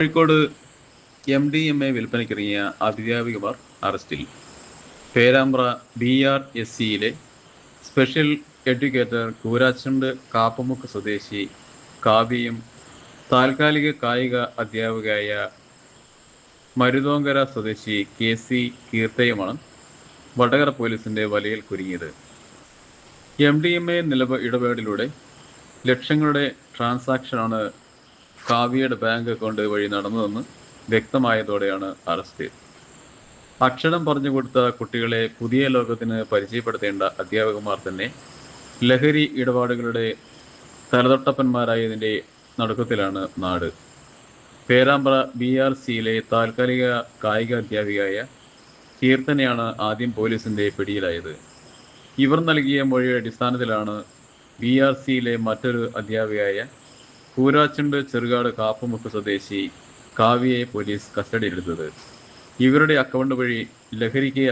Kozhikode MDMA വിൽപ്പനയ്ക്കിറങ്ങിയ അധ്യാപികമാർ അറസ്റ്റിൽ. Perambra BRSCയിലെ special educator Koorachundu കാപ്പമുക്ക് സ്വദേശി കാവ്യയും താൽക്കാലിക കായിക അധ്യാപികയായ മരുതോങ്കര സ്വദേശി KC കീർത്തയുമാണ് വടകര പോലീസിന്റെ വലയിൽ കുരുങ്ങിയത്. MDMA ഇടപാടിലൂടെ ലക്ഷങ്ങളുടെ ട്രാൻസാക്ഷനാണ് കാവ്യയുടെ ബാങ്ക് അക്കൗണ്ട് വഴി നടന്നതെന്ന് വ്യക്തമായതോടെയാണ് അറസ്റ്റ്. അക്ഷരം പറഞ്ഞു കൊടുത്ത കുട്ടികളെ പുതിയ ലോകത്തിന് പരിചയപ്പെടുത്തേണ്ട അധ്യാപകന്മാർ തന്നെ ലഹരി ഇടപാടുകളുടെ തലതൊട്ടപ്പന്മാരായതിൻ്റെ നടുക്കത്തിലാണ് നാട്. പേരാമ്പ്ര BRCയിലെ താൽക്കാലിക കായിക അധ്യാപികയായ കീർത്തനയാണ് ആദ്യം പോലീസിന്റെ പിടിയിലായത്. ഇവർ നൽകിയ മൊഴിയുടെ അടിസ്ഥാനത്തിലാണ് BRCയിലെ മറ്റൊരു അധ്യാപികയായ കൂരാച്ചുണ്ട് ചെറുകാട് കാപ്പമുക്ക് സ്വദേശി കാവ്യയെ പോലീസ് കസ്റ്റഡിയിലെടുത്തത്. ഇവരുടെ അക്കൗണ്ട് വഴി ലഹരിക്ക്